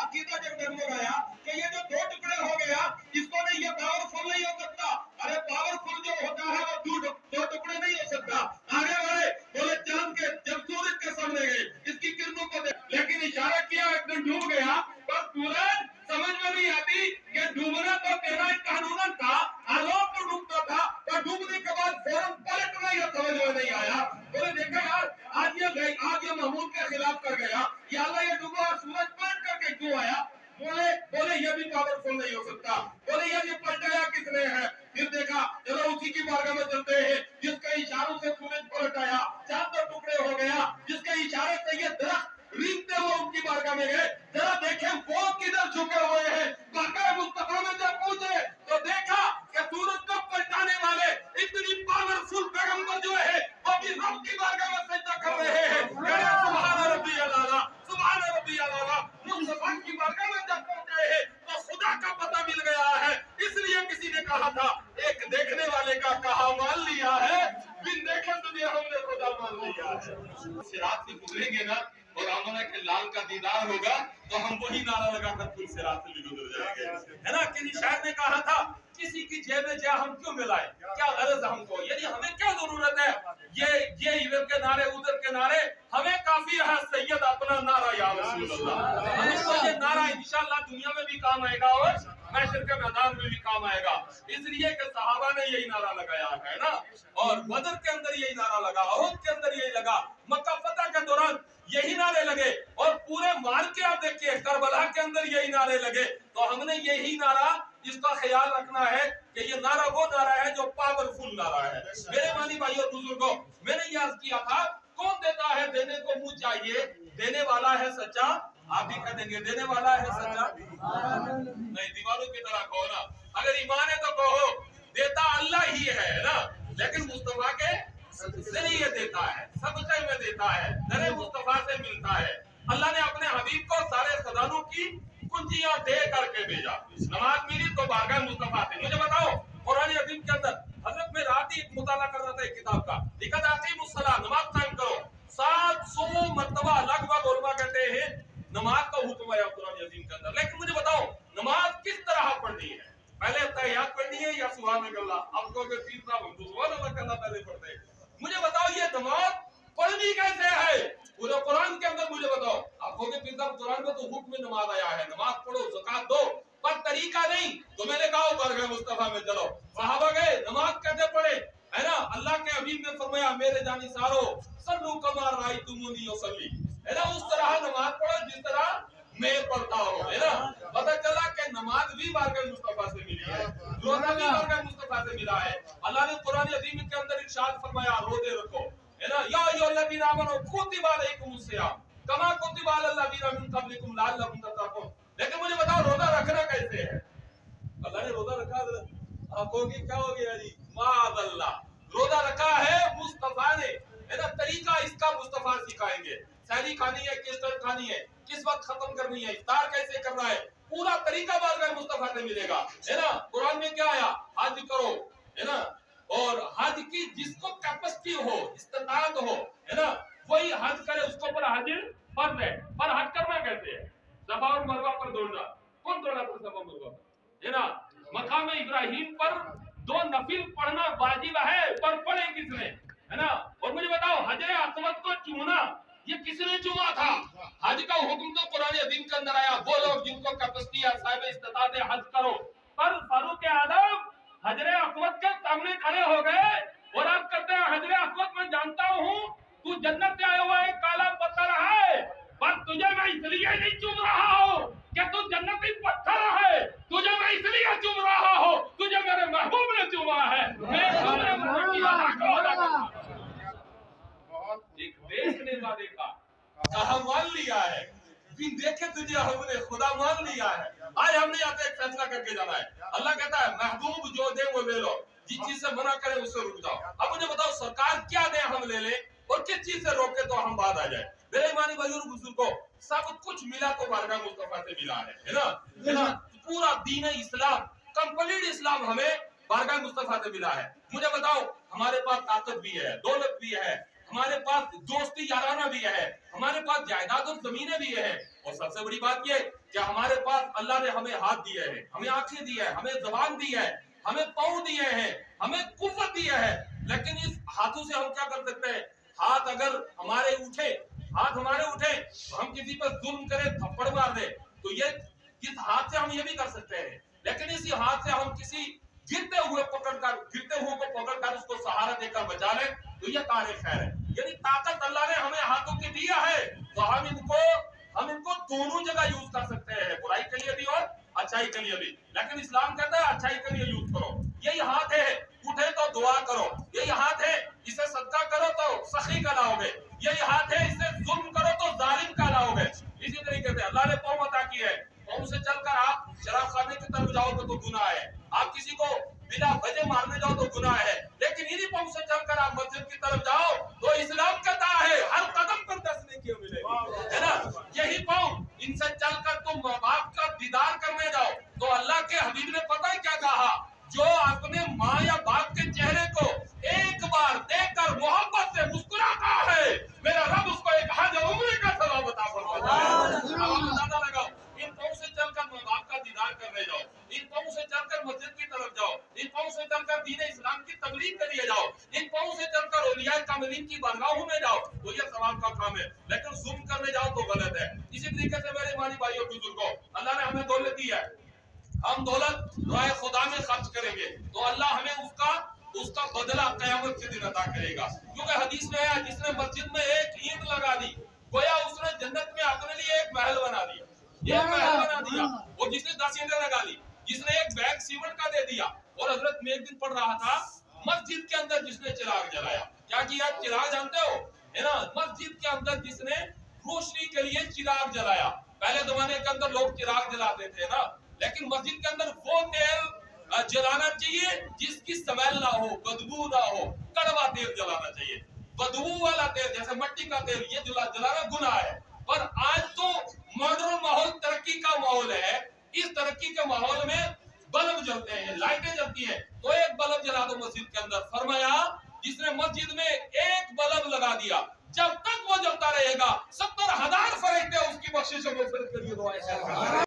عقیدہ جب ڈگمگایا کہ یہ جو دو ٹکڑے ہو گیا اس کو نہیں، یہ پاورفل نہیں ہو سکتا. ارے پاورفل جو ہوتا ہے وہ دو ٹکڑے نہیں ہو سکتا. آگے بڑھے بولے چاند کے جب سورج کے سامنے گئے اس کی کرنوں کو دیکھ، لیکن اشارہ کیا ایک دن ڈوب گیا. پر سورج سمجھ میں نہیں آتی کہ ڈوبنا تو تیرا ایک قانون تھا، آلوک تو ڈوبتا تھا، پر ڈوبنے کے بعد فوراً پلٹنا یہ سمجھ میں نہیں آیا. بولے دیکھا یار آج یہ محمود کے خلاف کر گیا، یا اللہ یہ ڈوبا اور سورج پلٹ کر کے کیوں آیا؟ بولے یہ بھی پاورفل نہیں ہو سکتا. بولے یہ پلٹایا کس نے ہے؟ پھر دیکھا چلو اسی کی بارگاہ میں چلتے ہیں جس کے اشاروں سے سورج پلٹایا، چاند پر ٹکڑے ہو گیا، جس کے اشارے سے یہ درخت ریتتے ہوئے ان کی بارگاہ میں گئے. ذرا دیکھیں وہ کدھر جھکے ہوئے ہیں. بارگاہ مصطفیٰ میں جب پہنچے تو دیکھا کہ سورج کو پلٹانے والے اتنی پاورفل پیغمبر جو ہے وہ بھی رب کی بارگاہ میں سجدہ کر رہے ہیں. سبحان ربی الاعلیٰ، سبحان ربی الاعلیٰ. مصطفیٰ کی بارگاہ میں جب پہنچے ہیں تو خدا کا پتہ مل گیا ہے. اس لیے کسی نے کہا تھا ایک دیکھنے والے کا کہا مان لیا ہے، بن دیکھے تجھے ہم نے خدا مان لیا ہے. صراط سے گزریں گے نا اور آمنہ کے لال کا دیدار ہوگا تو ہم وہی نعرہ لگا کر پھر صراط سے بھی گزر جائیں گے. ہے نا؟ کسی شاعر نے کہا تھا کسی کی جیب میں جا ہم کیوں ملائیں، کیا غرض ہم کو، یعنی ہمیں کیا ضرورت ہے یہ ادھر کے نعرے ادھر کے نعرے، ہمیں کافی ہے سید اپنا نعرہ یا رسول اللہ. ہمیں کو یہ نعرہ انشاءاللہ دنیا میں بھی کام آئے گا اور محشر کے میدان میں بھی کام آئے گا. اس لیے کہ صحابہ نے یہی نعرہ لگایا ہے نا، اور بدر کے اندر یہی نعرہ لگا، احد کے اندر یہی لگا، مکہ فتح کے دوران یہی نعرے لگے، اور پورے مارکے آپ دیکھیے کربلا کے اندر یہی نعرے لگے. تو ہم نے یہی نعرہ اس کا خیال رکھنا ہے کہ یہ نعرہ وہ نعرہ ہے جو پاورفل نعرہ ہے. میرے مانی بھائی اور بزرگوں، میں نے یہ عرض کیا تھا کون دیتا ہے، دینے کو منہ چاہیے، دینے والا ہے سچا. آپ بھی کہہ دیں گے دینے والا ہے سچا؟ نہیں، دیواروں کی طرح کہو نا. اگر ایمان ہے تو کہو دیتا اللہ ہی ہے نا، لیکن مصطفیٰ کے ذریعے دیتا ہے، صدقے میں دیتا ہے، در مصطفیٰ سے ملتا ہے. اللہ نے اپنے حبیب کو سارے خزانوں کی کنجیاں دے کر کے بھیجا. نماز ملی تو بارگاہ مصطفیٰ سے. مجھے بتاؤ قرآن عظیم کے اندر حضرت میں رات ہی مطالعہ کر رہا تھا ایک کتاب کا، لکھا تھا اقیموا الصلاۃ، نماز قائم کرو. 700 مرتبہ لگ بھگ علماء کہتے ہیں نماز کا حکم آیا قرآن عظیم کے اندر. لیکن مجھے بتاؤ نماز کس طرح پڑھنی ہے؟ پہلے تحیات پڑھنی ہے یا سبحان اللہ؟ اب کو کہ تیسرا سبحان اللہ کرنا پہلے پڑھتے ہیں. مجھے بتاؤ یہ نماز پڑھنی کیسے ہے پورے قرآن کے اندر؟ مجھے بتاؤ. آپ کو کہ پھر قرآن میں تو حکم نماز آیا ہے، نماز پڑھو زکات دو، پر طریقہ نہیں. تو میں نے کہا بارگاہ مصطفیٰ میں چلو. صحابہ گئے نماز کیسے پڑھے ہے نا؟ اللہ کے حبیب نے فرمایا میرے جانی سارو صلو کما رأیتمونی اصلی، ہے نا، اس طرح نماز پڑھو جس طرح میں پڑھتا ہوں. ہے نا؟ پتہ چلا کہ نماز بھی بارگاہ مصطفیٰ سے ملی ہے، روزہ بھی بارگاہ مصطفیٰ سے ملا ہے. اللہ نے قرآن عظیم کے اندر ارشاد فرمایا روزے رکھو، ہے نا، یا ایھا الذین آمنوا کتب علیکم الصیام کما کتب علی الذین من قبلکم لعلکم تتقون. لیکن مجھے بتاؤ روزہ رکھنا کیسے ہے؟ اللہ نے روزہ رکھا، آپ کہو گے کیا ہو گیا جی؟ معاذ اللہ، روزہ رکھا ہے مصطفیٰ نے، ہے نا. طریقہ اس کا مصطفیٰ سکھائیں گے. سحری کھانی ہے کس طرح کھانی ہے، کس وقت ختم کرنی ہے، افطار کیسے کرنا ہے، پورا طریقہ بارگاہ مصطفیٰ سے ملے گا. ہے نا؟ قرآن میں کیا آیا؟ حج کرو، ہے نا، اور حج کی جس کو کیپیسٹی ہو، استطاعت ہو، ہے نا، وہی حج کرے، اس کو پر حج فرض ہے. پر حج کرنا کیسے ہے؟ صفا اور مروہ پر دوڑنا. کون دوڑا تھا صفا مروہ پر؟ ہے نا؟ مقام ابراہیم پر 2 نفل پڑھنا واجب ہے، پر پڑھے کس نے؟ ہے نا؟ اور مجھے بتاؤ حجر اسود کو چومنا یہ کس نے چوما تھا؟ حج کا حکم تو قرآن عظیم کے اندر آیا، وہ لوگ جن کو کیپیسٹی ہے، صاحب استطاعت ہے، حج کرو. پر فاروق اعظم حجر اسود کے سامنے کھڑے ہو گئے اور آپ کہتے ہیں حجر اسود میں جانتا ہوں تو جنت سے آیا ہوا ایک کالا پتھر ہے، پر تجھے میں اس لیے نہیں چوم رہا ہوں کہ تو جنتی پتھر ہے، تجھے میں اس لیے چوم رہا ہوں تجھے میرے محبوب نے چوما ہے. ایک دیکھنے والے کا کہا مان لیا ہے، بن دیکھے تجھے ہم نے خدا مان لیا ہے. آج ہم نے یہاں پہ ایک فیصلہ کر کے جانا ہے. اللہ کہتا ہے محبوب جو دے وہ لے لو، جس چیز سے منع کرے اس سے رک جاؤ. اب مجھے بتاؤ سرکار کیا دے ہم لے لیں اور کس چیز سے روکے تو ہم بعد آ جائیں. میرے ایمانی بھائیوں اور بزرگوں، سب کچھ ملا تو بارگاہ مصطفیٰ سے ملا ہے نا. پورا دین اسلام، کمپلیٹ اسلام ہمیں بارگاہ مصطفیٰ سے ملا ہے. مجھے بتاؤ ہمارے پاس طاقت بھی ہے، دولت بھی ہے، ہمارے پاس دوستی یارانہ بھی ہے، ہمارے پاس جائیداد اور زمینیں بھی ہیں، اور سب سے بڑی بات یہ کہ ہمارے پاس اللہ نے ہمیں ہاتھ دیا ہے، ہمیں آنکھیں دی ہے، ہمیں زبان دی ہے، ہمیں پاؤں دیے ہیں، ہمیں قوت دی ہے، لیکن اس ہاتھوں سے ہم کیا کر سکتے ہیں؟ ہاتھ اگر ہمارے اٹھے تو ہم کسی پر ظلم کرے، تھپڑ مار دے، تو یہ اس ہاتھ سے ہم یہ بھی کر سکتے ہیں، لیکن اسی ہاتھ سے ہم کسی گرتے ہوئے کو پکڑ کر اس کو سہارا دے کر بچا لیں تو یہ کار خیر ہے۔ یعنی طاقت اللہ نے ہمیں ہاتھوں کی دیا ہے تو ہم ان کو دونوں جگہ یوز کر سکتے ہیں، برائی کے لیے بھی اور اچھائی کے لیے بھی، لیکن اسلام کہتا ہے اچھائی کے لیے یوز کرو۔ یہی ہاتھ ہے، اٹھے تو دعا کرو، یہی ہاتھ ہے، اسے صدقہ کرو تو سخی کا لاؤ گے، یہی ہاتھ ہے، اسے ظلم کرو تو ظالم کا لاؤ گے۔ اسی طریقے سے اللہ نے پاؤں عطا کی ہے، پاؤں سے چل کر آپ شراب خانے کی طرف جاؤ تو گناہ ہے، آپ کسی کو بلا وجہ مارنے جاؤ تو گناہ ہے، لیکن انہی پاؤں سے چل کر آپ مسجد کی طرف جاؤ تو اسلام کہتا ہے ہر قدم پر 10 نیکیاں ملے گی، ہے نا؟ یہی پاؤں، ان سے چل کر تم ماں باپ کا دیدار کرنے جاؤ تو اللہ کے حبیب نے پتہ ہے کیا کہا؟ جو اپنے ماں یا باپ کے چہرے کو ایک بار دیکھ کر محبت سے مسکراتا ہے، میرا رب اس کو ایک حج عمرے کا ثواب عطا فرماتا ہے۔ اب اندازہ لگاؤ، ان پاؤں سے چل کر ماں باپ کا دیدار کرنے جاؤ، ان پاؤں سے چل کر مسجد کی طرف جاؤ، ان پاؤں سے چل کر دین اسلام کی تبلیغ کے لیے جاؤ، ان پاؤں سے چل کر اولیاء کاملین کی بارگاہوں میں جاؤ تو یہ ثواب کا کام ہے، لیکن ظلم کرنے جاؤ تو غلط ہے۔ اسی طریقے سے میرے ایمانی بھائیوں بزرگوں، اللہ نے ہمیں دولت دی ہے، ہم دولت رائے خدا میں خرچ کریں گے تو اللہ ہمیں اس کا بدلہ قیامت کے دن عطا کرے گا، کیونکہ حدیث میں ہے جس نے مسجد میں ایک اینٹ لگا دی گویا اس نے جنت میں اپنے لیے ایک محل بنا دیا، اور جس نے 10 اینٹیں لگا لی، جس نے ایک بیگ سیمنٹ کا دے دیا، اور حضرت میں ایک دن پڑھ رہا تھا مسجد کے اندر جس نے چراغ جلایا، کیا کیا؟ چراغ جانتے ہو ہے نا؟ مسجد کے اندر جس نے روشنی کے لیے چراغ جلایا، پہلے زمانے کے اندر لوگ چراغ جلاتے تھے نا، لیکن مسجد کے اندر وہ تیل جلانا چاہیے جس کی سمیل نہ ہو، بدبو نہ ہو، کڑوا تیل جلانا چاہیے، بدبو والا تیل جیسے مٹی کا تیل یہ جلانا گناہ ہے۔ پر آج تو ماڈرن ماحول ترقی کا ماحول ہے، اس ترقی کے ماحول میں بلب جلتے ہیں، لائٹیں جلتی ہیں، تو ایک بلب جلا دو مسجد کے اندر، فرمایا جس نے مسجد میں ایک بلب لگا دیا جب تک وہ جلتا رہے گا 70,000 فرشتے اس کی بخشش و مغفرت کے لیے دعائیں